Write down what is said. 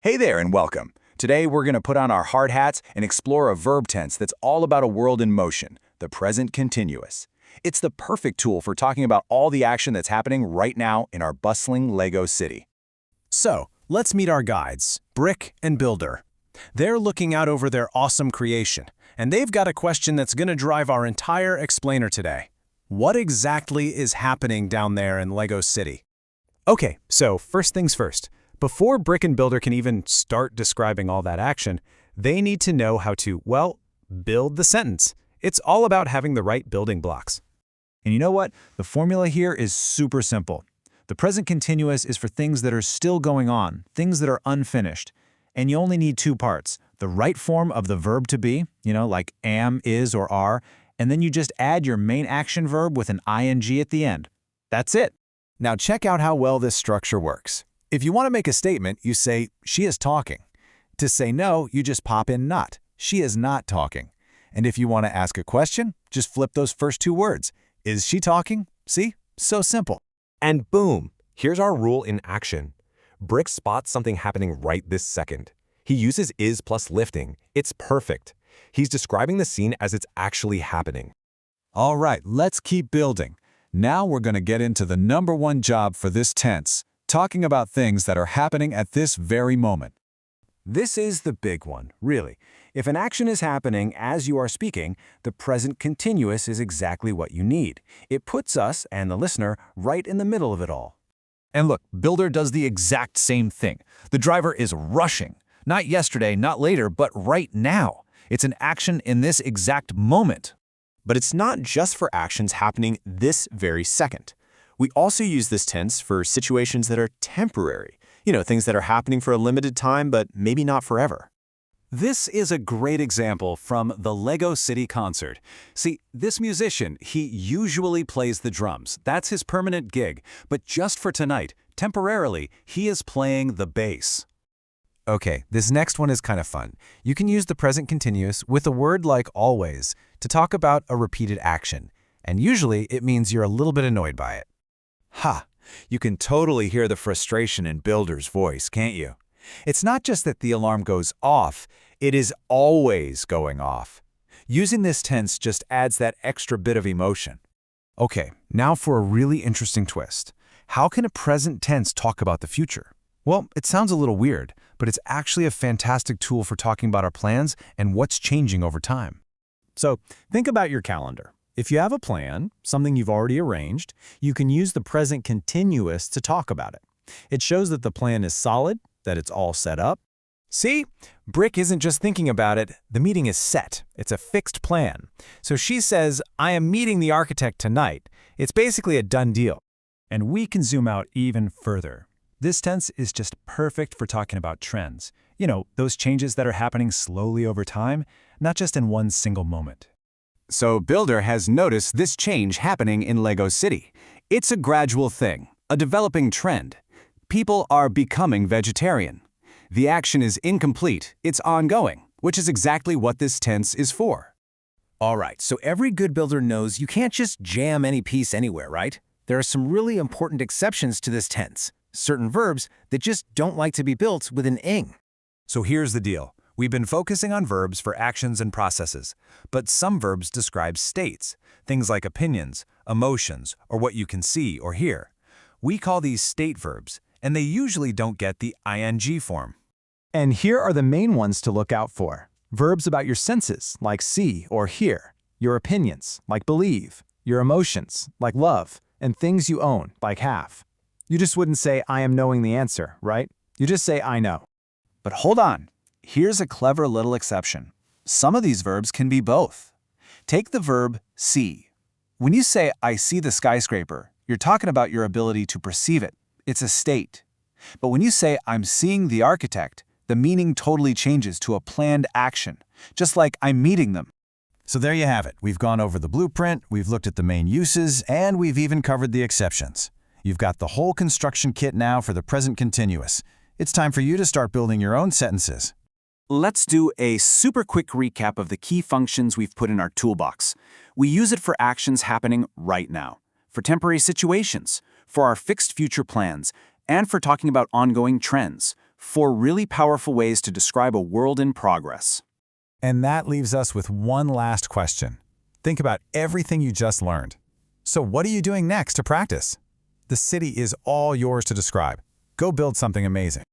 Hey there and welcome. Today we're going to put on our hard hats and explore a verb tense that's all about a world in motion, the present continuous. It's the perfect tool for talking about all the action that's happening right now in our bustling Lego city. So, let's meet our guides, Brick and Builder. They're looking out over their awesome creation, and they've got a question that's going to drive our entire explainer today. What exactly is happening down there in Lego City? Okay, so first things first. Before Brick and Builder can even start describing all that action, they need to know how to, well, build the sentence. It's all about having the right building blocks. And you know what? The formula here is super simple. The present continuous is for things that are still going on, things that are unfinished. And you only need two parts, the right form of the verb to be, like am, is, or are, and then you just add your main action verb with an ing at the end. That's it. Now check out how well this structure works. If you want to make a statement, you say, she is talking. To say no, you just pop in not. She is not talking. And if you want to ask a question, just flip those first two words. Is she talking? See? So simple. And boom, here's our rule in action. Brick spots something happening right this second. He uses is plus lifting. It's perfect. He's describing the scene as it's actually happening. All right, let's keep building. Now we're going to get into the number one job for this tense, talking about things that are happening at this very moment. This is the big one, really. If an action is happening as you are speaking, the present continuous is exactly what you need. It puts us and the listener right in the middle of it all. And look, Builder does the exact same thing. The driver is rushing. Not yesterday, not later, but right now. It's an action in this exact moment. But it's not just for actions happening this very second. We also use this tense for situations that are temporary. Things that are happening for a limited time, but maybe not forever. This is a great example from the Lego City concert. See, this musician, he usually plays the drums. That's his permanent gig. But just for tonight, temporarily, he is playing the bass. Okay, this next one is kind of fun. You can use the present continuous with a word like always to talk about a repeated action. And usually it means you're a little bit annoyed by it. Ha! You can totally hear the frustration in Builder's voice, can't you? It's not just that the alarm goes off, it is always going off. Using this tense just adds that extra bit of emotion. Okay, now for a really interesting twist. How can a present tense talk about the future? Well, it sounds a little weird, but it's actually a fantastic tool for talking about our plans and what's changing over time. So think about your calendar. If you have a plan, something you've already arranged, you can use the present continuous to talk about it. It shows that the plan is solid, that it's all set up. See? Brick isn't just thinking about it, the meeting is set. It's a fixed plan. So she says, I am meeting the architect tonight. It's basically a done deal. And we can zoom out even further. This tense is just perfect for talking about trends. Those changes that are happening slowly over time, not just in one single moment. So Builder has noticed this change happening in Lego City. It's a gradual thing, a developing trend. People are becoming vegetarian. The action is incomplete, it's ongoing, which is exactly what this tense is for. All right, so every good builder knows you can't just jam any piece anywhere, right? There are some really important exceptions to this tense, certain verbs that just don't like to be built with an ing. So here's the deal. We've been focusing on verbs for actions and processes, but some verbs describe states, things like opinions, emotions, or what you can see or hear. We call these state verbs, and they usually don't get the ing form. And here are the main ones to look out for. Verbs about your senses, like see or hear, your opinions, like believe, your emotions, like love, and things you own, like have. You just wouldn't say, I am knowing the answer, right? You just say, I know. But hold on. Here's a clever little exception. Some of these verbs can be both. Take the verb see. When you say, I see the skyscraper, you're talking about your ability to perceive it. It's a state. But when you say, I'm seeing the architect, the meaning totally changes to a planned action, just like I'm meeting them. So there you have it. We've gone over the blueprint, we've looked at the main uses, and we've even covered the exceptions. You've got the whole construction kit now for the present continuous. It's time for you to start building your own sentences. Let's do a super quick recap of the key functions we've put in our toolbox. We use it for actions happening right now, for temporary situations, for our fixed future plans, and for talking about ongoing trends, 4 really powerful ways to describe a world in progress. And that leaves us with one last question. Think about everything you just learned. So what are you doing next to practice? The city is all yours to describe. Go build something amazing.